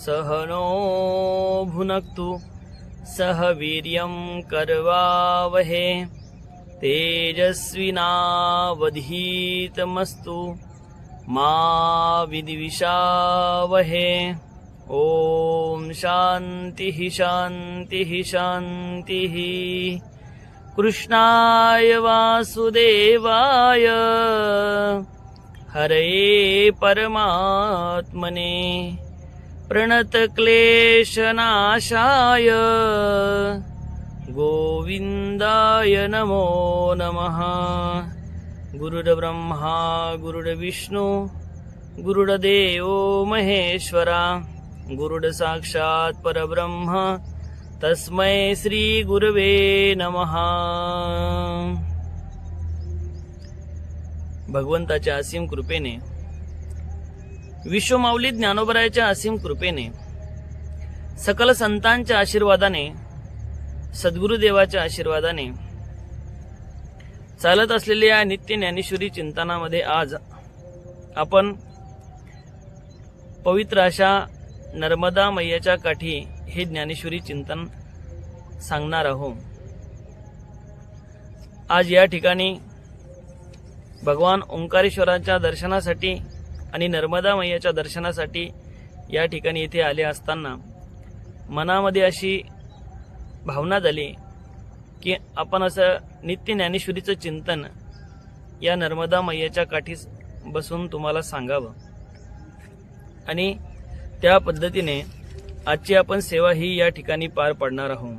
सह नो भुनक्तु सह वीर्यं करवावहे तेजस्विनावधीतमस्तु मा विद्विषावहे। ओम शांतिः शांतिः शांतिः। कृष्णाय वासुदेवाय हरये परमात्मने प्रणतक्लेशनाशाय गोविन्दाय नमो नमः। गुरुर्ब्रह्मा गुरुर्विष्णु गुरुर्देवो महेश्वरा गुरुर्साक्षात् परब्रह्म तस्मै श्री गुरवे नमः। भगवंताच्या असीम कृपेने, विश्वमाऊली ज्ञानोबरायाच्या असीम कृपेने, सकल संतांच्या आशीर्वादाने, सद्गुरुदेवाच्या आशीर्वादाने चालत असलेल्या या नित्य ज्ञानेश्वरी चिंतनामध्ये आज आपण पवित्र अशा नर्मदा मैयाच्या काठी हे ज्ञानेश्वरी चिंतन सांगणार आहोत। आज या ठिकाणी भगवान ओंकारेश्वराच्या दर्शनासाठी आणि नर्मदा मैयाच्या दर्शनासाठी या ठिकाणी इथे आले असताना मनामध्ये अशी भावना झाली की आपण असं नित्य ज्ञानेश्वरीचं चिंतन या नर्मदा मैयाच्या काठी बसून तुम्हाला सांगावं आणि त्या पद्धतीने आजची आपण सेवा ही या ठिकाणी पार पाडणार आहोत।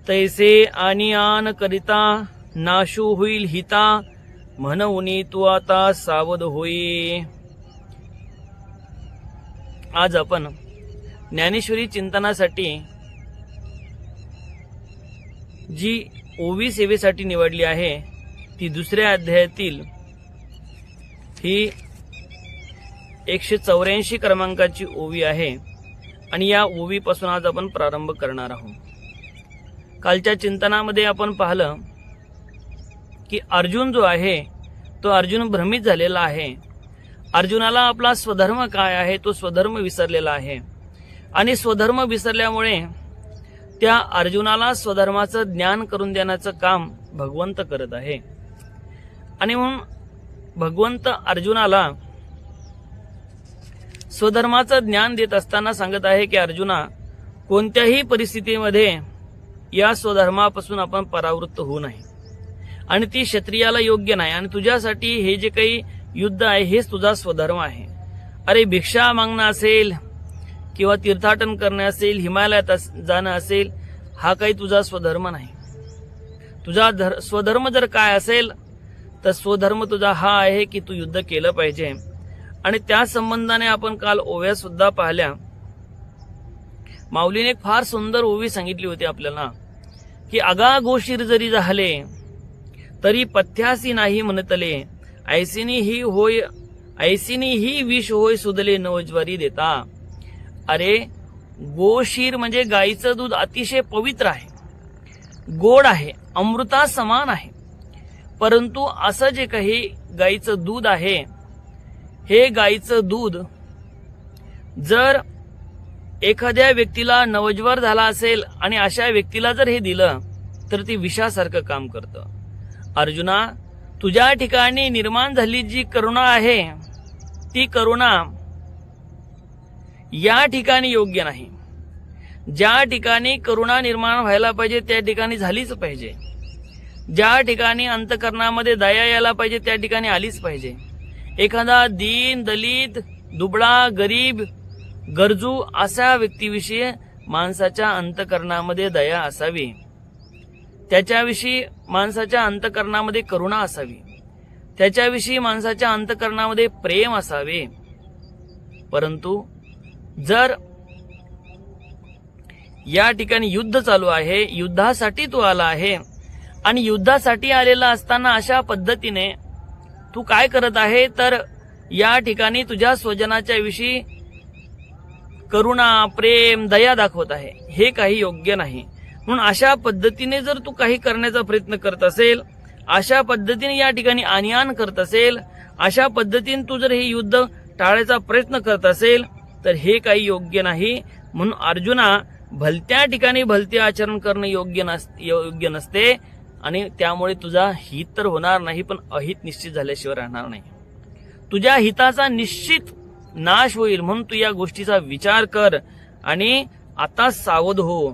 तैसे आणि आन करिता नाशू होईल हिता म्हणून तू आता सावध होई। आज आपण ज्ञानेश्वरी चिंतनासाठी जी ओवी सेवेसाठी निवडली आहे ती दुसऱ्या अध्यायातील ही 184 क्रमांकाची ओवी आहे आणि या ओवीपासून आज आपण प्रारंभ करणार आहोत। कालच्या चिंतनामध्ये आपण पाहिलं की अर्जुन जो आहे तो अर्जुन भ्रमित झालेला आहे। अर्जुनाला आपला स्वधर्म काय आहे तो स्वधर्म विसरलेला आहे आणि स्वधर्म विसरल्यामुळे त्या अर्जुनाला स्वधर्माचं ज्ञान करून देण्याचं काम भगवंत करत आहे आणि म्हणून भगवंत अर्जुनाला स्वधर्माचं ज्ञान देत असताना सांगत आहे की अर्जुना, कोणत्याही परिस्थितीमध्ये या स्वधर्मापासून आपण परावृत्त होऊ नये आणि ती क्षत्रियाला योग्य नाही आणि तुझ्यासाठी हे जे काही युद्ध आहे हेच तुझा स्वधर्म आहे। अरे भिक्षा मागणं असेल किंवा तीर्थाटन करणे असेल, हिमालयात जाणं असेल, हा काही तुझा स्वधर्म नाही। तुझा स्वधर्म जर काय असेल तर स्वधर्म तुझा हा आहे की तू युद्ध केलं पाहिजे आणि त्या संबंधाने आपण काल ओव्या सुद्धा पाहिल्या। माऊलीने एक फार सुंदर ओवी सांगितली होती आपल्याला की आगा गोशीर जरी झाले तरी पथ्यासी नाही म्हणतले, ऐसिनी ही विष होय सुदले नवज्वारी देता। अरे गोशीर म्हणजे गाईचं दूध अतिशय पवित्र आहे, गोड आहे, अमृता समान आहे, परंतु असं जे काही गाईचं दूध आहे हे गाईचं दूध जर एखाद्या व्यक्तीला नवज्वर झाला असेल आणि अशा व्यक्तीला जर हे दिलं तर ती विषासारखं काम करतं। अर्जुना, तुझ्या ठिकाणी निर्माण झाली जी करुणा आहे ती करुणा या ठिकाणी योग्य नाही। ज्या ठिकाणी करुणा निर्माण व्हायला पाहिजे त्या ठिकाणी झालीच पाहिजे, ज्या ठिकाणी अंतःकरणामध्ये दया यायला पाहिजे त्या ठिकाणी आलीच पाहिजे। एखादा दीन दलित दुबळा गरीब गरजू अशा व्यक्तीविषयी माणसाच्या अंतःकरणामध्ये दया असावी, त्याच्याविषयी माणसाच्या अंतःकरणामध्ये करुणा असावी, त्याच्याविषयी माणसाच्या अंतःकरणामध्ये प्रेम असावे। परंतु जर या ठिकाणी युद्ध चालू आहे, युद्धासाठी तू आला आहे आणि युद्धासाठी आलेला असताना अशा पद्धतीने तू काय करत आहे तर या ठिकाणी तुझ्या स्वजनाच्या विषयी करुणा प्रेम दया दाखवत आहे, हे काही योग्य नाही। म्हणून अशा पद्धतीने जर तू काही करण्याचा प्रयत्न करत असेल, अशा पद्धतीने या ठिकाणी आणीआण करत असेल, अशा पद्धतीने तू जर हे युद्ध टाळायचा प्रयत्न करत असेल तर हे काही योग्य नाही. म्हणून अर्जुना, भलत्या ठिकाणी भलते आचरण करणं योग्य नसते आणि त्यामुळे तुझा हित तर होणार नाही, पण अहित निश्चित झाल्याशिवाय राहणार नाही. तुझ्या हिताचा निश्चित नाश होईल. म्हणून तू या गोष्टीचा विचार कर आणि आता सावध हो.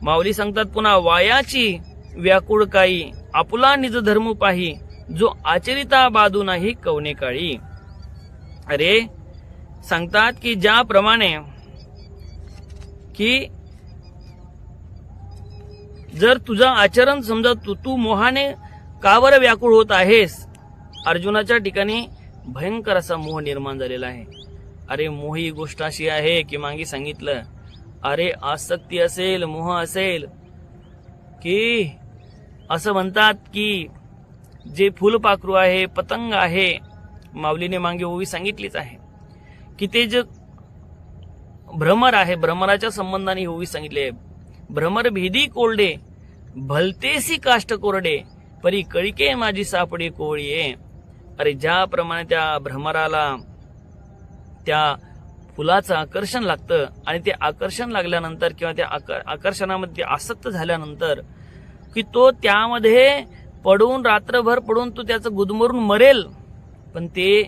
माऊली सांगतात पुन्हा, वायाची व्याकुळ काही आपुला निज धर्म पाही, जो आचरिता बादू नाही कवने काळी. अरे सांगतात की ज्याप्रमाणे की जर तुझं आचरण समजा तू मोहाने का बरं व्याकुळ होत आहेस. अर्जुनाच्या ठिकाणी भयंकर असा मोह निर्माण झालेला आहे. अरे मोह ही गोष्ट अशी आहे की मागे सांगितलं, अरे आसक्ती असेल, मोह असेल की असं म्हणतात की जे फुलपाखरू आहे, पतंग आहे, माऊलीने मागे ओवी सांगितलीच आहे की ते जे भ्रमर आहे, भ्रमराच्या संबंधाने ओवी सांगितली आहे. भ्रमर भेदी कोरडे भलतेसी काष्ट कोरडे, परी कळिके माझी सापडे कोळीये. अरे ज्याप्रमाणे त्या भ्रमराला त्या फुलाचं आकर्षण लागतं आणि ते आकर्षण लागल्यानंतर किंवा त्या आकर्षणामध्ये आसक्त झाल्यानंतर की तो त्यामध्ये पडून रात्रभर पडून तो त्याचं गुदमरून मरेल, पण ते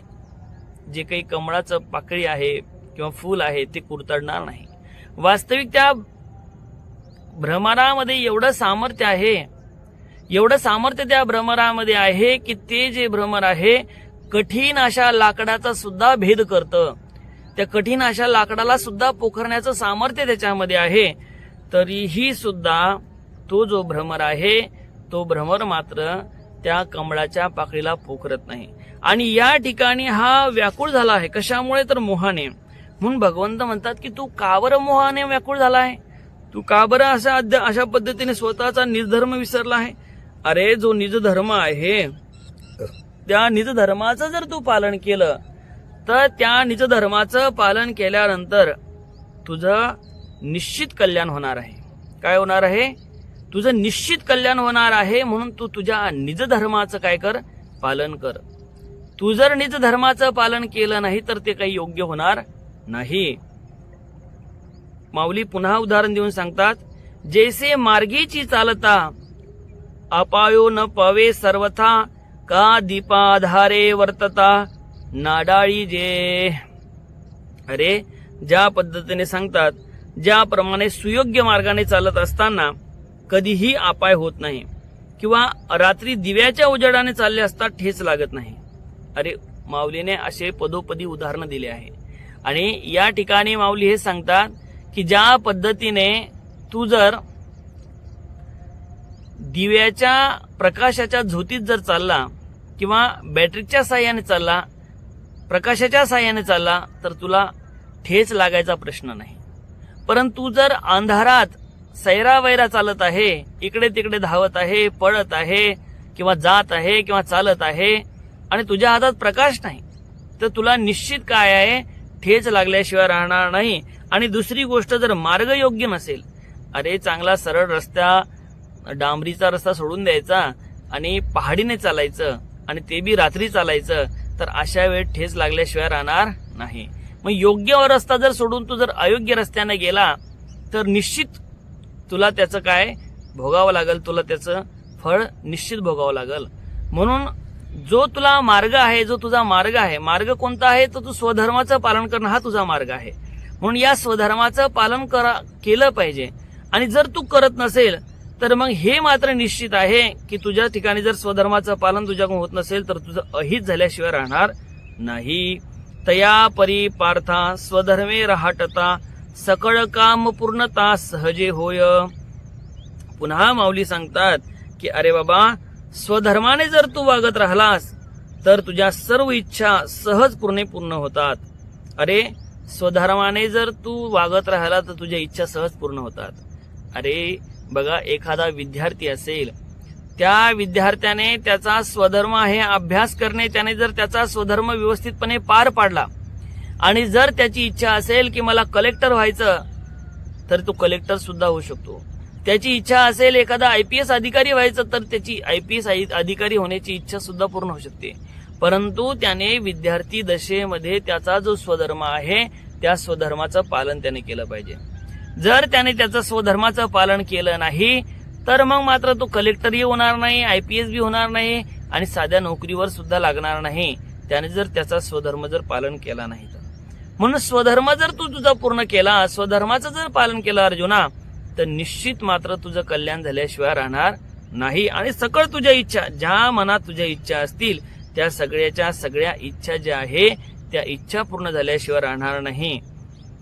जे काही कमळाचं पाकळी आहे किंवा फूल आहे ते कुरतडणार नाही. वास्तविक त्या भ्रमरामध्ये एवढं सामर्थ्य आहे, एवढं सामर्थ्य त्या भ्रमरामध्ये आहे की ते जे भ्रमर आहे कठीण अशा लाकडाचा सुद्धा भेद करतं. त्या कठीण अशा लाकडाला सुद्धा पोखरण्याचं सामर्थ्य त्याच्यामध्ये आहे. तरीही सुद्धा तो जो भ्रमर आहे तो भ्रमर मात्र त्या कमळाच्या पाकळीला पोखरत नाही. आणि या ठिकाणी हा व्याकुळ झाला आहे. कशामुळे? तर मोहाने. म्हणून भगवंत म्हणतात की तू का बरं मोहाने व्याकुळ झाला आहे, तू का बरं अशा पद्धतीने स्वतःचा निजधर्म विसरला आहे. अरे जो निजधर्म आहे त्या निजधर्माचं जर तू पालन केलं तर त्या निजधर्माचं पालन केल्यानंतर तुझं निश्चित कल्याण होणार आहे. काय होणार आहे? तुझं निश्चित कल्याण होणार आहे. म्हणून तू तुझ्या निजधर्माचं काय कर? पालन कर. तू जर निजधर्माचं पालन केलं नाही तर ते काही योग्य होणार नाही. माऊली पुन्हा उदाहरण देऊन सांगतात, जैसे मार्गेची चालता अपायो न पवे सर्वथा, का दीपाधारे वर्तता नाडाळी जे. अरे ज्या पद्धतीने सांगतात, ज्याप्रमाणे सुयोग्य मार्गाने चालत असताना कधीही अपाय होत नाही किंवा रात्री दिव्याच्या उजेडाने चालले असता ठेच लागत नाही. अरे माऊलीने असे पदोपदी उदाहरण दिले आहे. आणि या ठिकाणी माऊली हे सांगतात की ज्या पद्धतीने तू जर दिव्याच्या प्रकाशाच्या झोतीत जर चालला किंवा बॅटरीच्या साह्याने चालला, प्रकाशाच्या साह्याने चालला तर तुला ठेच लागायचा प्रश्न नाही. परंतु जर अंधारात सैरावैरा चालत आहे, इकडे तिकडे धावत आहे, पळत आहे किंवा जात आहे किंवा चालत आहे आणि तुझ्या हातात प्रकाश नाही, तर तुला निश्चित काय आहे? ठेच लागल्याशिवाय राहणार नाही. आणि दुसरी गोष्ट, जर मार्ग योग्य नसेल, अरे चांगला सरळ रस्ता, डांबरीचा रस्ता सोडून द्यायचा आणि पहाडीने चालायचं आणि ते बी रात्री चालायचं, तर अशा वेळेत ठेच लागल्याशिवाय राहणार नाही. मग योग्य रस्ता जर सोडून तू जर अयोग्य रस्त्याने गेला तर निश्चित तुला त्याचं काय भोगावं लागेल, तुला त्याचं फळ निश्चित भोगावं लागेल. म्हणून जो तुला मार्ग आहे, जो तुझा मार्ग आहे, मार्ग कोणता आहे? तर तू स्वधर्माचं पालन करणं हा तुझा मार्ग आहे. म्हणून या स्वधर्माचं पालन केलं पाहिजे. आणि जर तू करत नसेल तर मग हे मात्र निश्चित आहे की तुझ्या ठिकाणी जर स्वधर्माचं पालन तुझ्याकडून होत नसेल तर तुझं अहित झाल्याशिवाय राहणार नाही. तया परी पार्था स्वधर्मे राहटता, सकळ काम पूर्णता सहजे होय. पुन्हा माऊली सांगतात की अरे बाबा, स्वधर्माने जर तू वागत राहिलास तर तुझ्या सर्व इच्छा सहजपणे पूर्ण होतात. अरे स्वधर्माने जर तू वागत राहिला तर तुझ्या इच्छा सहज पूर्ण होतात. अरे बघा, एखादा विद्यार्थी असेल, त्या विद्यार्थ्याने त्याचा स्वधर्म आहे अभ्यास करणे, त्याने जर त्याचा स्वधर्म व्यवस्थितपणे पार पाडला आणि जर त्याची इच्छा असेल की मला कलेक्टर व्हायचं तर तो कलेक्टर सुद्धा होऊ शकतो. त्याची इच्छा असेल एखादा IPS अधिकारी व्हायचं तर त्याची IPS अधिकारी होण्याची इच्छा सुद्धा पूर्ण होऊ शकते. परंतु त्याने विद्यार्थी दशेमध्ये त्याचा जो स्वधर्म आहे त्या स्वधर्माचं पालन त्याने केलं पाहिजे. जर त्याने त्याचं स्वधर्माचं पालन केलं नाही तर मग मात्र तो कलेक्टरही होणार नाही, IPS बी होणार नाही आणि साध्या नोकरीवर सुद्धा लागणार नाही, त्याने जर त्याचा स्वधर्म जर पालन केला नाही तर. म्हणून स्वधर्म जर तू तुझा पूर्ण केला, स्वधर्माचं जर पालन केलं अर्जुना, तर निश्चित मात्र तुझं कल्याण झाल्याशिवाय राहणार नाही. आणि सकळ तुझ्या इच्छा, ज्या मनात तुझ्या इच्छा असतील त्या सगळ्या इच्छा ज्या आहे त्या इच्छा पूर्ण झाल्याशिवाय राहणार नाही.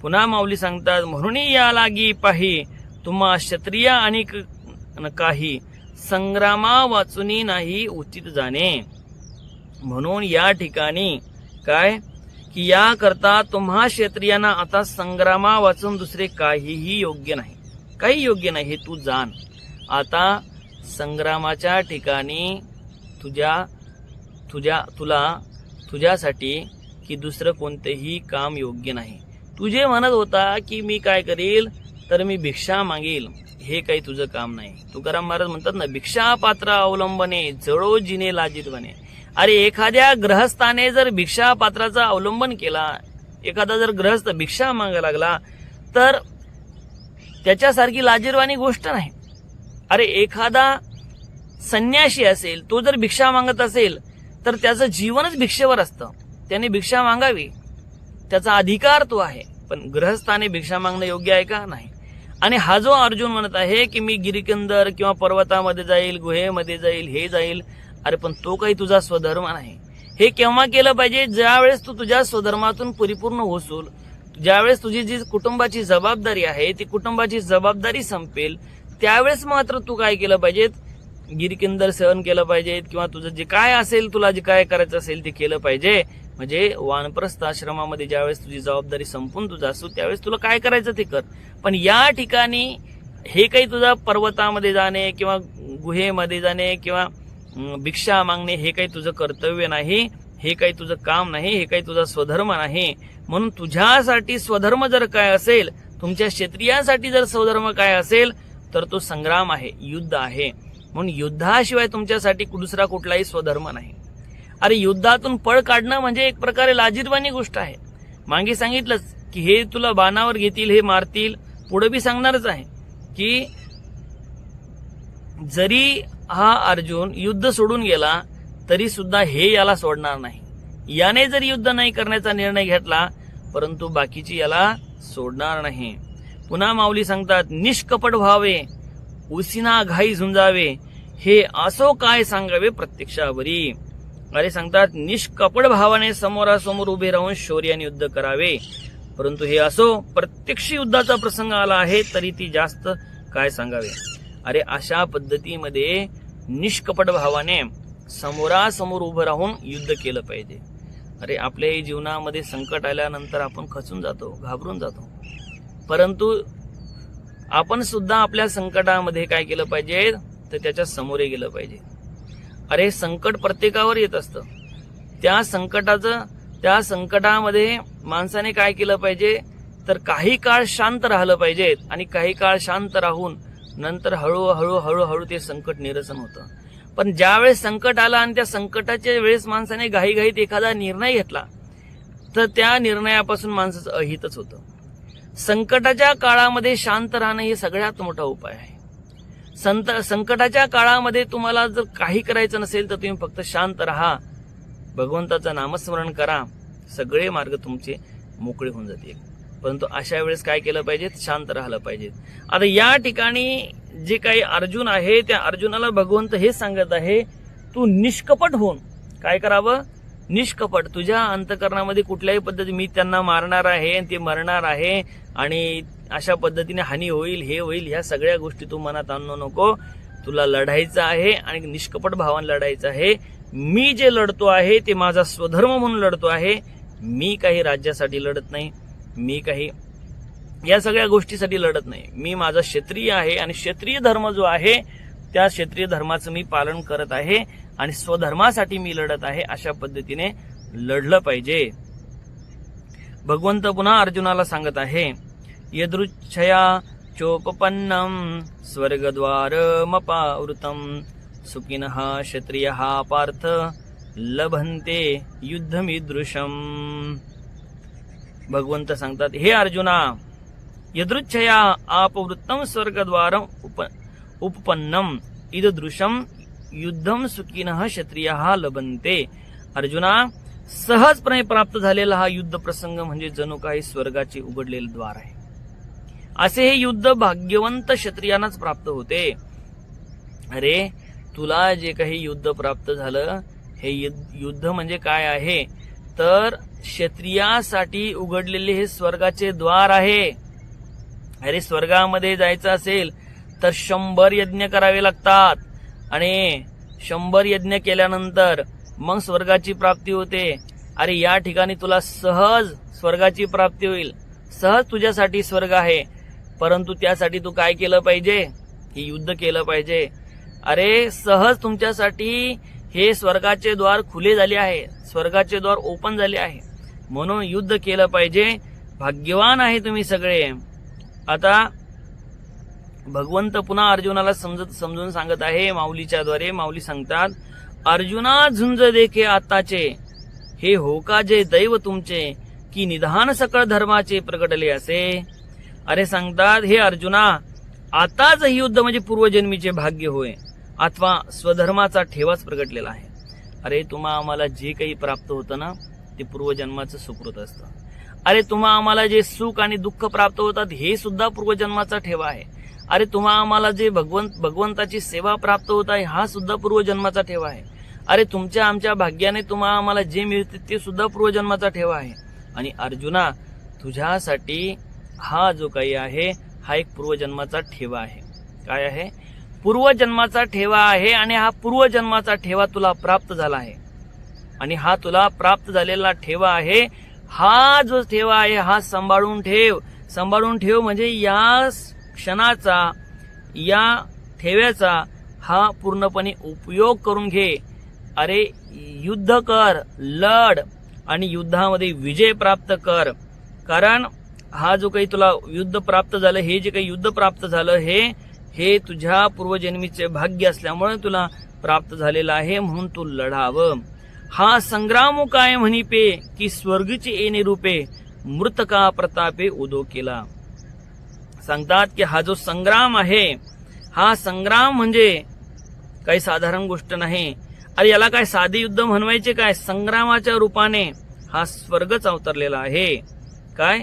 पुन्हा माऊली सांगतात, म्हणून या लागी पाही तुम्हा क्षत्रिय आणि काही संग्रामा वाचुनी नाही उचित जाणे. म्हणून या ठिकाणी काय की या करता तुम्हा क्षत्रियांना आता संग्रामा वाचून दुसरे काहीही योग्य नाही, काही योग्य नाही हे तू जाण. आता संग्रामाच्या ठिकाणी तुझ्यासाठी की दुसरं कोणतेही काम योग्य नाही. तुझे म्हणत होता की मी काय करील तर मी भिक्षा मागेल, हे काही तुझं काम नाही. तुकाराम महाराज म्हणतात ना, भिक्षा पात्र अवलंबने जळो जिने लाजित बने. अरे एखाद्या ग्रहस्थाने जर भिक्षा पात्राचा अवलंबन केला, एखादा जर ग्रहस्थ भिक्षा मागायला लागला तर त्याच्यासारखी लाजिरवाणी गोष्ट नाही. अरे एखादा संन्याशी असेल, तो जर भिक्षा मागत असेल तर त्याचं जीवनच भिक्षेवर असतं, त्याने भिक्षा मागावी, त्याचा अधिकार तो आहे. पण ग्रहस्थाने भिक्षा मागणं योग्य आहे का? नाही. आणि हा जो अर्जुन म्हणत आहे की मी गिरिकंदर किंवा पर्वतामध्ये जाईल, गुहेमध्ये जाईल, हे जाईल, अरे पण तो काही तुझा स्वधर्म नाही. हे केव्हा केलं पाहिजे? ज्यावेळेस तू तुझ्या स्वधर्मातून परिपूर्ण होशील, ज्यावेळेस तुझी जी कुटुंबाची जबाबदारी आहे ती कुटुंबाची जबाबदारी संपेल, त्यावेळेस मात्र तू काय केलं पाहिजे? गिरिकिंदर सहन केलं पाहिजे किंवा तुझं जे काय असेल, तुला जे काय करायचं असेल ते केलं पाहिजे. म्हणजे वानप्रस्थ आश्रमामध्ये ज्यावेळेस तुझी जबाबदारी संपून तुझा असू त्यावेळेस तुला काय करायचं ते कर. पण या ठिकाणी हे काही तुझा पर्वतामध्ये जाणे किंवा गुहेमध्ये जाणे किंवा भिक्षा मागणे हे काही तुझं कर्तव्य नाही, हे काही तुझं काम नाही, हे काही तुझा स्वधर्म नाही. म्हणून तुझ्यासाठी स्वधर्म जर काय असेल, तुमच्या क्षत्रियांसाठी जर स्वधर्म काय असेल तर तो संग्राम आहे, युद्ध आहे. म्हणून युद्धाशिवाय तुमच्यासाठी दुसरा कुठलाही स्वधर्म नाही. अरे युद्धातून पळ काढणं म्हणजे एक प्रकारे लाजिरवाणी गोष्ट आहे. मागे सांगितलंच की हे तुला बाणावर घेतील, हे मारतील. पुढे बी सांगणारच आहे की जरी हा अर्जुन युद्ध सोडून गेला तरी सुद्धा हे याला सोडणार नाही. याने जरी युद्ध नाही करण्याचा निर्णय घेतला परंतु बाकीची याला सोडणार नाही. पुन्हा माऊली सांगतात, निष्कपट व्हावे उसिना घाई झुंजावे, हे असो काय सांगावे प्रत्यक्षावरी. अरे सांगतात, निष्कपट भावाने समोरासमोर उभे राहून शौर्याने युद्ध करावे. परंतु हे असो प्रत्यक्ष युद्धाचा प्रसंग आला आहे तरी ती जास्त काय सांगावे. अरे अशा पद्धतीमध्ये निष्कपट भावाने समोरासमोर उभं राहून युद्ध केलं पाहिजे. अरे आपल्या जीवनामध्ये संकट आल्यानंतर आपण खचून जातो, घाबरून जातो, परंतु आपण सुद्धा आपल्या संकटामध्ये काय केलं पाहिजे तर त्याच्या समोर गेलं पाहिजे. अरे संकट प्रत्येकावर येत असतं, त्या संकटामध्ये माणसाने काय केलं पाहिजे तर काही काळ शांत राहिलं पाहिजे आणि काही काळ शांत राहून नंतर हळूहळू ते संकट निरसन होतं. पण ज्यावेळेस संकट आलं आणि त्या संकटाच्या वेळेस माणसाने घाईघाईत एखादा निर्णय घेतला तर त्या निर्णयापासून माणसाचं अहितच होतं. संकटाच्या काळामध्ये शांत राहणं हे सगळ्यात मोठा उपाय आहे. संकटाच्या काळामध्ये तुम्हाला जर काही करायचं नसेल तर तुम्ही फक्त शांत राहा, भगवंताचं नामस्मरण करा, सगळे मार्ग तुमचे मोकळे होऊन जातील. परंतु अशा वेळेस काय केलं पाहिजे? शांत राहिलं पाहिजे. आता या ठिकाणी जे काही अर्जुन आहे त्या अर्जुनाला भगवंत हे सांगत आहे, तू निष्कपट होऊन काय करावं? निष्कपट. तुझ्या अंतकरणामध्ये कुठल्याही पद्धती मी त्यांना मारणार आहे, ते मरणार आहे आणि अशा पद्धतीने हानी होईल, हे होईल, ह्या सगळ्या गोष्टी तू मनात आणू नको. तुला लढायचं आहे आणि निष्कपट भावाने लढायचं आहे. मी जे लढतो आहे ते माझा स्वधर्म म्हणून लढतो आहे. मी काही राज्यासाठी लढत नाही, मी काही या सगळ्या गोष्टीसाठी लढत नाही. मी माझा क्षत्रिय आहे आणि क्षत्रिय धर्म जो आहे त्या क्षत्रिय धर्माचं मी पालन करत आहे आणि स्वधर्मासाठी मी लढत आहे. अशा पद्धतीने लढलं पाहिजे. भगवंत पुन्हा अर्जुनाला सांगत आहे, यदृच्छया चोपपन्नम स्वर्गद्वारमपावृतम सुखिनः क्षत्रियः पार्थ लभन्ते युद्धमीदृशम. भगवंत सांगतात, हे अर्जुना, यदृच्छया आपवृत्तम स्वर्गद्वारम उपपन्नम इददृशम युद्धम सुखिनः क्षत्रियः लभन्ते. अर्जुना, सहजपणे प्राप्त झालेला हा युद्ध प्रसंग म्हणजे जणू काही स्वर्गाचे उघडलेले द्वार आहे. असे हे युद्ध भाग्यवंत क्षत्रियांनाच प्राप्त होते. अरे, तुला जे काही युद्ध प्राप्त झालं, हे युद्ध म्हणजे काय आहे तर क्षत्रियासाठी उघडलेले हे स्वर्गाचे द्वार आहे. अरे, स्वर्गामध्ये जायचं असेल तर 100 यज्ञ करावे लागतात आणि 100 यज्ञ केल्यानंतर मग स्वर्गाची प्राप्ती होते. अरे, या ठिकाणी तुला सहज स्वर्गाची प्राप्ती होईल. सहज तुझ्यासाठी स्वर्ग आहे, परंतु त्यासाठी तू काय केलं पाहिजे? हे युद्ध केलं पाहिजे. अरे, सहज तुमच्यासाठी हे स्वर्गाचे द्वार खुले झाले आहे, स्वर्गाचे द्वार ओपन झाले आहे, म्हणून युद्ध केलं पाहिजे. भाग्यवान आहे तुम्ही सगळे. आता भगवंत पुन्हा अर्जुनाला समजून सांगत आहे माऊलीच्या द्वारे. माऊली सांगतात, अर्जुना झुंज देखे आताचे, हे हो का जे दैव तुमचे, की निधान सकळ धर्माचे प्रगटले असे. अरे सांगतात, हे अर्जुना, आताच ही युद्ध म्हणजे पूर्वजन्मीचे भाग्य होय, अथवा स्वधर्माचा ठेवाच प्रगटलेला आहे. अरे, तुम्हा आम्हाला जे काही प्राप्त होतं ना, ते पूर्वजन्माचं सुकृत असतं. अरे, तुम्हा आम्हाला जे सुख आणि दुःख प्राप्त होतात, हे सुद्धा पूर्वजन्माचा ठेवा आहे. अरे, तुम्हा आम्हाला जे भगवंताची सेवा प्राप्त होत आहे, हा सुद्धा पूर्वजन्माचा ठेवा आहे. अरे, तुमच्या आमच्या भाग्याने तुम्हा आम्हाला जे मिळते ते सुद्धा पूर्वजन्माचा ठेवा आहे. आणि अर्जुना, तुझ्यासाठी हा जो काही आहे हा एक पूर्वजन्माचा ठेवा आहे. काय आहे? पूर्वजन्माचा ठेवा आहे. आणि हा पूर्वजन्माचा ठेवा तुला प्राप्त झाला आहे. आणि हा तुला प्राप्त झालेला ठेवा आहे, हा जो ठेवा आहे हा सांभाळून ठेव. सांभाळून ठेव म्हणजे या क्षणाचा, या ठेव्याचा हा पूर्णपणे उपयोग करून घे. अरे, युद्ध कर, लढ आणि युद्धामध्ये विजय प्राप्त कर. कारण हा जो काही तुला युद्ध प्राप्त झालं, हे जे काही युद्ध प्राप्त झालं, हे तुझ्या पूर्वजन्मीचे भाग्य असल्यामुळे तुला प्राप्त झालेलं आहे, म्हणून तू लढावं. हा संग्राम काय म्हणी पे, की स्वर्गची येणे रूपे, मृतका प्रतापे उदो केला. सांगतात की हा जो संग्राम आहे, हा संग्राम म्हणजे काही साधारण गोष्ट नाही. अरे, याला काय साधे युद्ध म्हणवायचे काय? संग्रामाच्या रूपाने हा स्वर्गच अवतरलेला आहे. काय?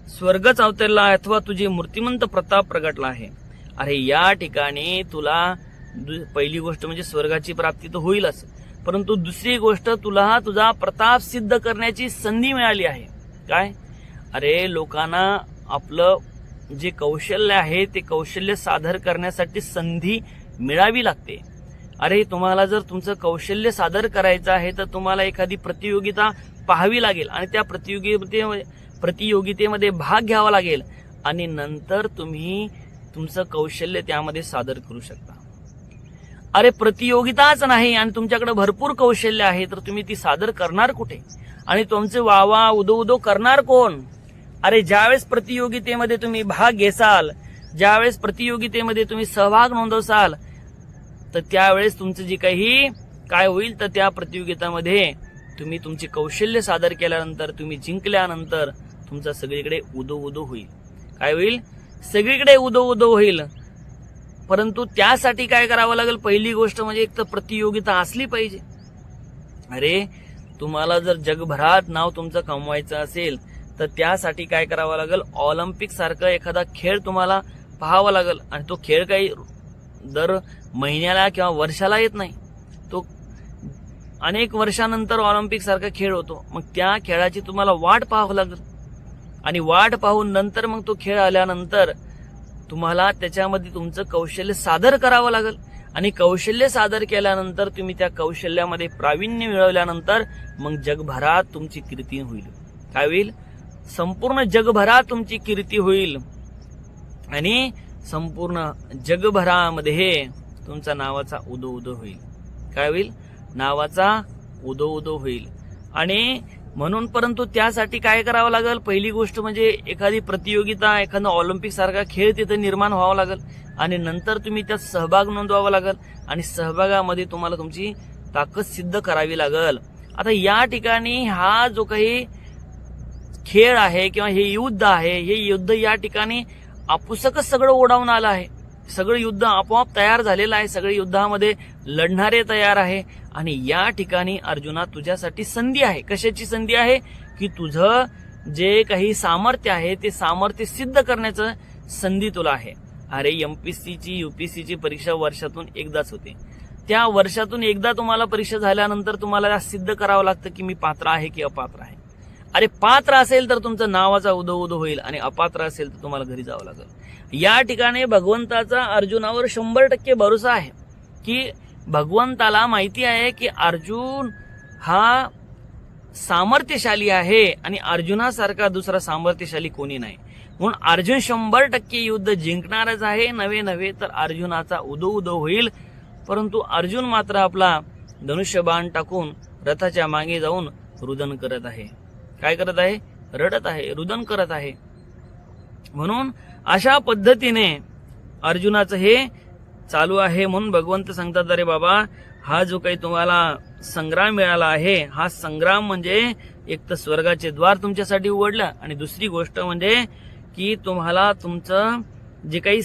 स्वर्गच अवतरला आहे, अथवा तुझी मूर्तिमंत प्रताप प्रगटला आहे. अरे, या ठिकाणी तुला पहिली गोष्ट म्हणजे स्वर्गाची प्राप्ती तर होईलच, परंतु दुसरी गोष्ट तुला तुझा प्रताप सिद्ध करण्याची संधी मिळाली आहे. काय? अरे, लोकांना आपलं जे कौशल्य आहे ते कौशल्य सादर करण्यासाठी संधी मिळावी लागते. अरे, तुम्हाला जर तुमचं कौशल्य सादर करायचं आहे तर तुम्हाला एखादी प्रतियोगिता पाहावी लागेल आणि त्या प्रतियोगितेमध्ये भाग घ्यावा लागेल आणि नंतर तुम्ही तुमचं कौशल्य त्यामध्ये सादर करू शकता. अरे, प्रतियोगिताच नाही आणि तुमच्याकडे भरपूर कौशल्य आहे तर तुम्ही ती सादर करणार कुठे? आणि तुमचे वावा उदो उदो करणार कोण? अरे, ज्यावेळेस प्रतियोगितेमध्ये तुम्ही भाग घेसाल, ज्यावेळेस प्रतियोगितेमध्ये तुम्ही सहभाग नोंदवसाल, तर त्यावेळेस तुमचं जे काही काय होईल तर त्या प्रतियोगितामध्ये तुम्ही तुमचे कौशल्य सादर केल्यानंतर, तुम्ही जिंकल्यानंतर तुमचा सगळीकडे उदो उदो होईल. काय होईल? सगळीकडे उदो उदो होईल. परंतु त्यासाठी काय करावं लागेल? पहिली गोष्ट म्हणजे एक तर प्रतियोगिता असली पाहिजे. अरे, तुम्हाला जर जगभरात नाव तुमचं कमवायचं असेल तर त्यासाठी काय करावं लागेल? ऑलिम्पिक सारखं एखादा खेळ तुम्हाला पाहावा लागेल. आणि तो खेळ काही दर महिन्याला किंवा वर्षाला येत नाही, तो अनेक वर्षानंतर ऑलिम्पिक सारखा खेळ होतो. मग त्या खेळाची तुम्हाला वाट पाहावं लागेल आणि वाट पाहून नंतर मग तो खेळ आल्यानंतर तुम्हाला त्याच्यामध्ये तुमचं कौशल्य सादर करावं लागेल. आणि कौशल्य सादर केल्यानंतर तुम्ही त्या कौशल्यामध्ये प्रावीण्य मिळवल्यानंतर मग जगभरात तुमची कीर्ती होईल. काय होईल? संपूर्ण जगभरात तुमची कीर्ती होईल आणि संपूर्ण जगभरामध्ये तुमचा नावाचा उदो उदो होईल. काय होईल? नावाचा उदो उदो होईल. आणि म्हणून परंतु त्यासाठी काय करावं लागेल? पहिली गोष्ट म्हणजे एखादी प्रतियोगिता, एखादा ऑलिम्पिक सारखा खेळ तिथे निर्माण व्हावा लागेल आणि नंतर तुम्ही त्यात सहभाग नोंदवावा लागेल आणि सहभागामध्ये तुम्हाला तुमची ताकद सिद्ध करावी लागेल. आता या ठिकाणी हा जो काही खेळ आहे किंवा हे युद्ध आहे, हे युद्ध या ठिकाणी आपुसकच सगळं ओढावून आलं आहे. सगळं युद्ध आपोआप तयार झालेलं आहे. सगळे युद्धामध्ये लढणारे तयार आहे. आणि या ठिकाणी अर्जुना तुझ्यासाठी संधी आहे. कशाची संधी आहे? की तुझं जे काही सामर्थ्य आहे ते सामर्थ्य सिद्ध करण्याचं संधी तुला आहे. अरे एमपीएससीची यूपीएससीची परीक्षा वर्षातून एकदाच होते. त्या वर्षातून एकदा तुम्हाला परीक्षा झाल्यानंतर तुम्हाला सिद्ध करावं लागतं की मी पात्र आहे की अपात्र आहे. अरे पात्र असेल तर तुमचं नावाचा उदो उदो होईल आणि अपात्र असेल तर तुम्हाला घरी जावं लागेल. या ठिकाणी भगवंताचा अर्जुनावर 100% भरोसा आहे की भगवंताला माहिती आहे की अर्जुन हा सामर्थ्यशाली आहे आणि अर्जुनासारखा दुसरा सामर्थ्यशाली कोणी नाही. म्हणून अर्जुन 100% युद्ध जिंकणारच आहे. नव्हे तर अर्जुनाचा उदो उदो होईल. परंतु अर्जुन मात्र आपला धनुष्यबाण टाकून रथाच्या मागे जाऊन रुदन करत आहे. काय करत आहे? रडत आहे, रुदन करत आहे. म्हणून अशा पद्धतीने अर्जुनाचं हे चालू आहे. म्हणून भगवंत सांगतात, अरे बाबा, हा जो काही तुम्हाला संग्राम मिळाला आहे, हा संग्राम म्हणजे एक तर स्वर्गाचे द्वार तुमच्यासाठी उघडलं आणि दुसरी गोष्ट म्हणजे की तुम्हाला तुमचं जे काही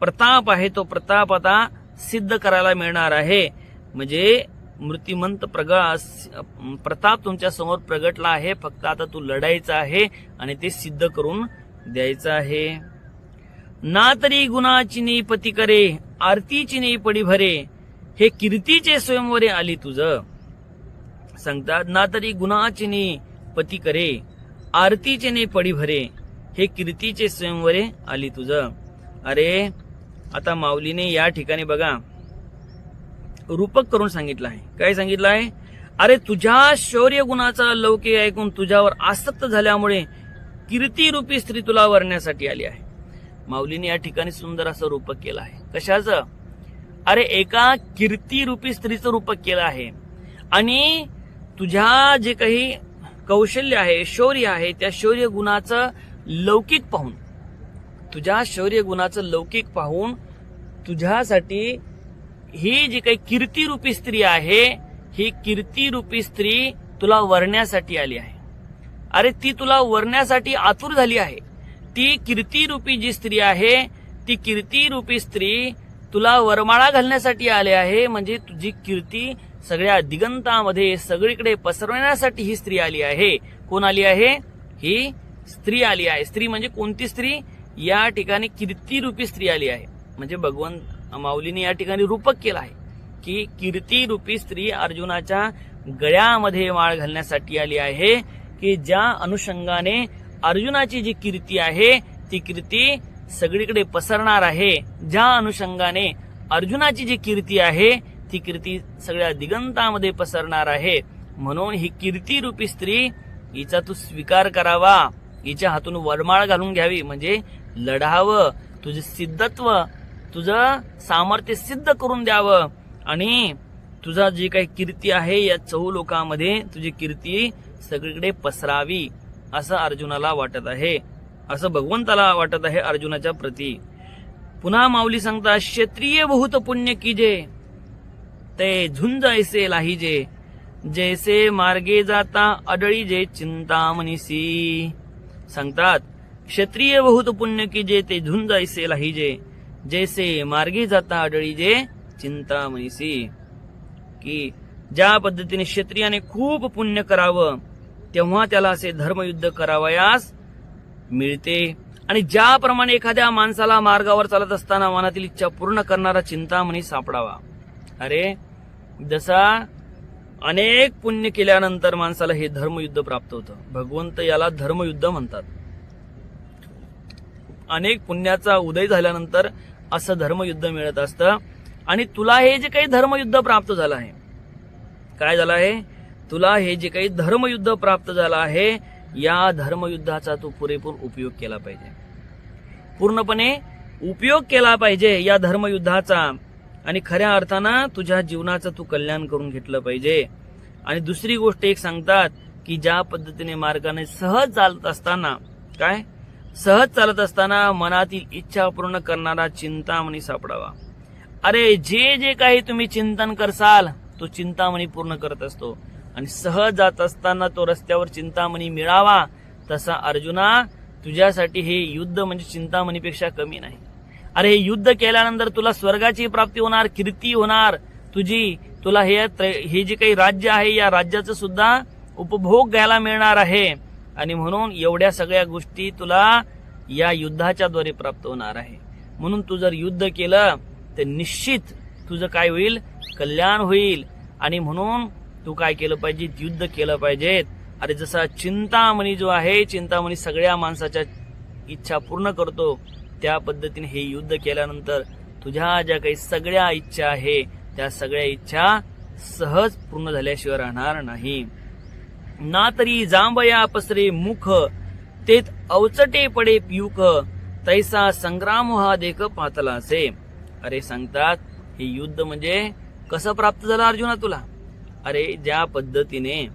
प्रताप आहे तो प्रताप आता सिद्ध करायला मिळणार आहे. म्हणजे मूर्तिमंत प्रताप तुमच्या समोर प्रगटला आहे. फक्त आता तू लढायचं आहे आणि ते सिद्ध करून द्यायचं आहे. ना तरी गुणाची नी पती करे, आरतीची नी पडी भरे, हे कीर्तीचे स्वयंवरे आली तुझं. सांगतात, ना तरी गुणाची नी पती करे, आरतीचे नी पडी भरे, हे कीर्तीचे स्वयंवरे आली तुझं. अरे आता माऊलीने या ठिकाणी बघा रूपक करून सांगितलं आहे. काय सांगितलं आहे? अरे तुझ्या शौर्य गुणाचा लौकिक ऐकून तुझ्यावर आसक्त झाल्यामुळे कीर्ती रूपी स्त्री तुला वरण्यासाठी आली आहे. माऊलीने या ठिकाणी सुंदर असं रूपक केलं आहे. कशाचं? अरे एका कीर्ती रूपी स्त्रीचं रूपक केलं आहे. आणि तुझ्या जे काही कौशल्य आहे, शौर्य आहे, त्या शौर्य गुणाचं लौकिक पाहून, तुझ्या शौर्य गुणाचं लौकिक पाहून तुझ्यासाठी ही जी काही कीर्ती रूपी स्त्री आहे, ही कीर्ती रूपी स्त्री तुला वरण्यासाठी आली आहे. अरे ती तुला वरण्यासाठी आतुर झाली आहे. ती कीर्ती रूपी जी स्त्री आहे, ती कीर्ती रूपी स्त्री तुला वरमाळा घालण्यासाठी आली आहे. म्हणजे तुझी कीर्ती सगळ्या दिगंतामध्ये सगळीकडे पसरवण्यासाठी ही स्त्री आली आहे. कोण आली आहे? ही स्त्री आली आहे. स्त्री म्हणजे कोणती स्त्री? या ठिकाणी कीर्ती रूपी स्त्री आली आहे. म्हणजे भगवंत माऊलीने या ठिकाणी रूपक केलं आहे की कीर्ती रूपी स्त्री अर्जुनाच्या गळ्यामध्ये माळ घालण्यासाठी आली आहे. की ज्या अनुषंगाने अर्जुनाची जी कीर्ती आहे ती कीर्ती सगळीकडे पसरणार आहे. ज्या अनुषंगाने अर्जुनाची जी कीर्ती आहे ती कीर्ती सगळ्या दिगंतामध्ये पसरणार आहे. म्हणून ही कीर्ती रूपी स्त्री, हिचा तू स्वीकार करावा, हिच्या हातून वरमाळ घालून घ्यावी. म्हणजे लढावं, तुझं सिद्धत्व, तुझं सामर्थ्य सिद्ध करून द्यावं आणि तुझा जी काही कीर्ती आहे या चौलोकामध्ये तुझी कीर्ती सगळीकडे पसरावी असं अर्जुनाला वाटत आहे. असं भगवंताला वाटत आहे अर्जुनाच्या प्रती. पुन्हा माऊली सांगता, क्षत्रिय बहुत पुण्य कीजे, ते झुंज ऐसे लाहिजे, जैसे मार्गे जाता अडळी जे चिंता मनीसी. सांगतात, क्षत्रिय बहुत पुण्य कीजे, ते झुंज ऐसे लाहिजे, जैसे मार्गे जाता अडळी जे चिंता मनीसी. की ज्या पद्धतीने क्षत्रियाने खूप पुण्य करावं तेव्हा त्याला असे धर्मयुद्ध करावयास मिळते. आणि ज्याप्रमाणे एखाद्या माणसाला मार्गावर चालत असताना मनातील इच्छा पूर्ण करणारा चिंतामणी सापडावा. अरे जसा अनेक पुण्य केल्यानंतर माणसाला हे धर्मयुद्ध प्राप्त होतं. भगवंत याला धर्मयुद्ध म्हणतात. अनेक पुण्याचा उदय झाल्यानंतर असं धर्मयुद्ध मिळत असतं. आणि तुला हे जे काही धर्मयुद्ध प्राप्त झालं आहे, काय झालं आहे? तुला हे जे काही धर्मयुद्ध प्राप्त झालं आहे, या धर्मयुद्धाचा तू पुरेपूर उपयोग केला पाहिजे. पूर्णपणे उपयोग केला पाहिजे या धर्मयुद्धाचा. आणि खऱ्या अर्थानं तुझ्या जीवनाचं तू कल्याण करून घेतलं पाहिजे. आणि दुसरी गोष्ट एक सांगतात की ज्या पद्धतीने मार्गाने सहज चालत असताना, काय सहज चालत असताना मनातील इच्छा पूर्ण करणारा चिंतामणी सापडावा. अरे जे जे काही तुम्ही चिंतन करसाल तो चिंतामणी पूर्ण करत असतो. आणि सहज जात असताना तो रस्त्यावर चिंतामणी मिळावा, तसा अर्जुना तुझ्यासाठी हे युद्ध म्हणजे चिंतामणीपेक्षा कमी नाही. अरे हे युद्ध केल्यानंतर तुला स्वर्गाची प्राप्ती होणार, कीर्ती होणार तुला हे जे काही राज्य आहे या राज्याचं सुद्धा उपभोग घ्यायला मिळणार आहे. आणि म्हणून एवढ्या सगळ्या गोष्टी तुला या युद्धाच्या द्वारे प्राप्त होणार आहे. म्हणून तू जर युद्ध केलं तर निश्चित तुझं काय होईल, कल्याण होईल. आणि म्हणून तू काय केलं पाहिजे, युद्ध केलं पाहिजे. अरे जसा चिंतामणी जो आहे, चिंतामणी सगळ्या माणसाच्या इच्छा पूर्ण करतो, त्या पद्धतीने हे युद्ध केल्यानंतर तुझ्या ज्या काही सगळ्या इच्छा आहे त्या सगळ्या इच्छा सहज पूर्ण झाल्याशिवाय राहणार नाही. ना तरी जांभया पसरे मुख, तेत अवचटे पडे पियूक, तैसा संग्राम हा देख पातला असे. अरे सांगतात हे युद्ध म्हणजे कसं प्राप्त झालं अर्जुना तुला. अरे ज्या पद्धतीने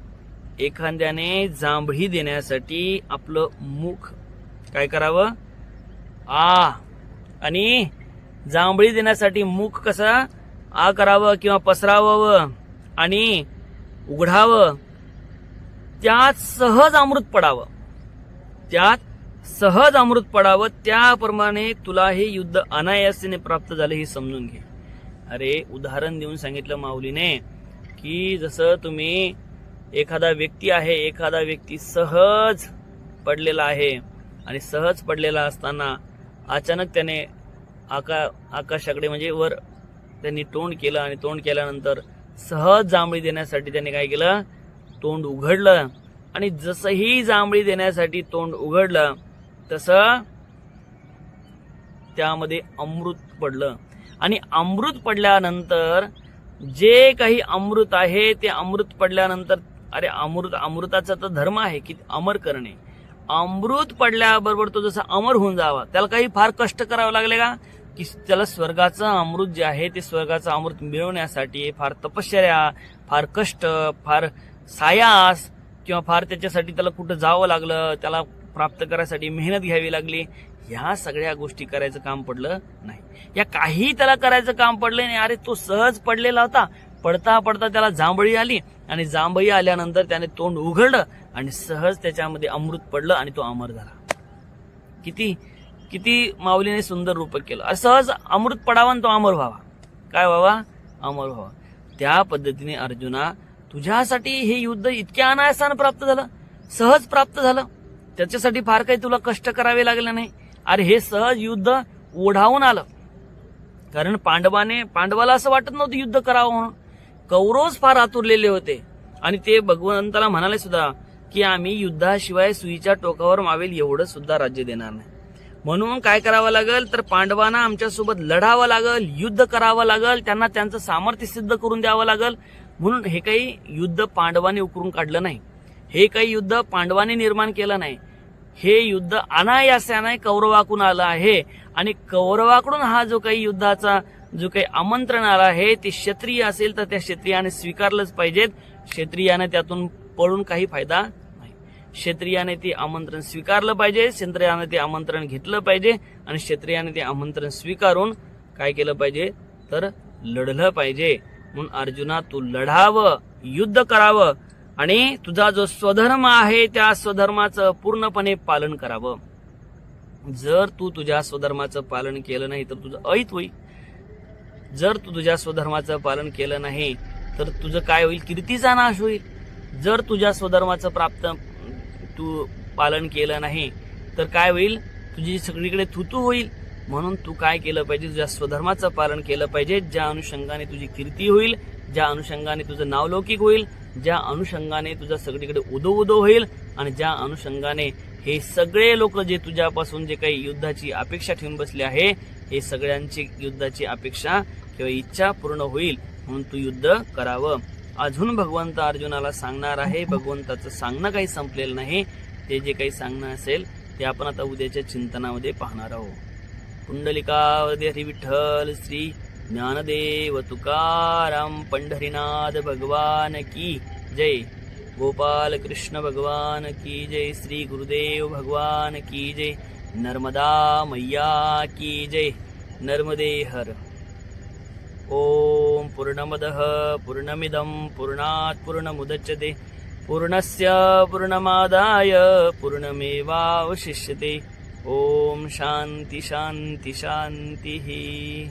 एखाद्याने जांभळी देण्यासाठी आपलं मुख काय करावं, आणि जांभळी देण्यासाठी मुख कसं करावं किंवा पसरावं आणि उघडावं, त्यात सहज अमृत पडावं, त्याप्रमाणे तुला हे युद्ध अनायासेने प्राप्त झाले हे समजून घे. अरे उदाहरण देऊन सांगितलं माऊलीने की जसं तुम्ही एखादा व्यक्ती सहज पडलेला आहे आणि सहज पडलेला असताना अचानक त्याने आकाशाकडे म्हणजे वर त्यांनी तोंड केलं आणि तोंड केल्यानंतर सहज जांभळी देण्यासाठी त्याने काय केलं, तोंड उघडलं. आणि जसंही जांभळी देण्यासाठी तोंड उघडलं तसं त्यामध्ये अमृत पडलं. आणि अमृत पडल्यानंतर जे काही अमृत आहे ते अमृत पडल्यानंतर, अरे अमृताचा तर धर्म आहे की अमर करणे. अमृत पडल्याबरोबर तो जसा अमर होऊन जावा, त्याला काही फार कष्ट करावं लागले का, की त्याला स्वर्गाचं अमृत जे आहे ते स्वर्गाचं अमृत मिळवण्यासाठी फार तपश्चर्या, फार कष्ट, फार सायास किंवा फार त्याच्यासाठी त्याला कुठं जावं लागलं, त्याला प्राप्त करायसाठी मेहनत घ्यावी लागली. ह्या सगळ्या गोष्टी करायचं काम पडलं नाही, या काही त्याला करायचं काम पडलं नाही. अरे तो सहज पडलेला होता, पडता पडता त्याला जांभळी आली आणि जांभळी आल्यानंतर त्याने तोंड उघडलं आणि सहज त्याच्यामध्ये अमृत पडलं आणि तो अमर झाला. किती माऊलीने सुंदर रूपक केलं. अरे सहज अमृत पडावा आणि तो अमर व्हावा. काय व्हावा, अमर व्हावा. त्या पद्धतीने अर्जुना तुझ्यासाठी हे युद्ध इतक्या अनायासानं प्राप्त झालं, सहज प्राप्त झालं. त्याच्यासाठी फार काही तुला कष्ट करावे लागले नाही. अरे हे सहज युद्ध ओढावून आलं. कारण पांडवाला असं वाटत नव्हतं युद्ध करावं म्हणून. कौरवच फार आतुरलेले होते आणि ते भगवंताला म्हणाले सुद्धा की आम्ही युद्धाशिवाय सुईच्या टोकावर मावेल एवढं सुद्धा राज्य देणार नाही. म्हणून काय करावं लागेल तर पांडवांना आमच्यासोबत लढावं लागेल, युद्ध करावं लागेल, त्यांना त्यांचं सामर्थ्य सिद्ध करून द्यावं लागेल. म्हणून हे काही युद्ध पांडवांनी उकरून काढलं नाही, हे काही युद्ध पांडवांनी निर्माण केलं नाही. हे युद्ध अनायासाने कौरवाकडून आलं आहे. आणि कौरवाकडून हा जो काही युद्धाचा जो काही आमंत्रण आलं आहे ते क्षत्रिय असेल तर त्या क्षत्रियाने स्वीकारलंच पाहिजेत. क्षत्रियाने त्यातून पळून काही फायदा नाही. क्षत्रियाने ते आमंत्रण स्वीकारलं पाहिजे, क्षत्रियाने ते आमंत्रण घेतलं पाहिजे आणि क्षत्रियाने ते आमंत्रण स्वीकारून काय केलं पाहिजे तर लढलं पाहिजे. म्हणून अर्जुना तू लढावं, युद्ध करावं आणि तुझा जो स्वधर्म आहे त्या स्वधर्माचं पूर्णपणे पालन करावं. जर तू तुझ्या स्वधर्माचं पालन केलं नाही तर तुझं अहित होईल. जर तू तुझ्या स्वधर्माचं पालन केलं नाही तर तुझं काय होईल, कीर्तीचा नाश होईल. जर तुझ्या स्वधर्माचं तू पालन केलं नाही तर काय होईल, तुझी सगळीकडे थुतू होईल. म्हणून तू काय केलं पाहिजे, तुझ्या स्वधर्माचं पालन केलं पाहिजे. ज्या अनुषंगाने तुझी कीर्ती होईल, ज्या अनुषंगाने तुझं नावलौकिक होईल, ज्या अनुषंगाने तुझा सगळीकडे उदो होईल आणि ज्या अनुषंगाने हे सगळे लोक जे तुझ्यापासून जे काही युद्धाची अपेक्षा ठेवून बसले आहे हे सगळ्यांची युद्धाची अपेक्षा किंवा इच्छा पूर्ण होईल. म्हणून तू युद्ध करावं. अजून भगवंत अर्जुनाला सांगणार आहे. भगवंताचं सांगणं काही संपलेलं नाही. ते जे काही सांगणं असेल ते आपण आता उद्याच्या चिंतनामध्ये पाहणार आहोत. पुंडलिकावरती हरी विठ्ठल श्री ज्ञानदेव तुकाराम पंढरीनाथ भगवान की जय. गोपाल कृष्ण भगवान की जय. श्री गुरुदेव भगवान की जय. नर्मदा मैया की जय. नर्मदे हर. ओम पूर्णमदः पूर्णमिदं पूर्णात् पूर्णमुदच्यते पूर्णस्य पूर्णमादाय पूर्णमेवावशिष्यते. ओम शांती शांती शांती.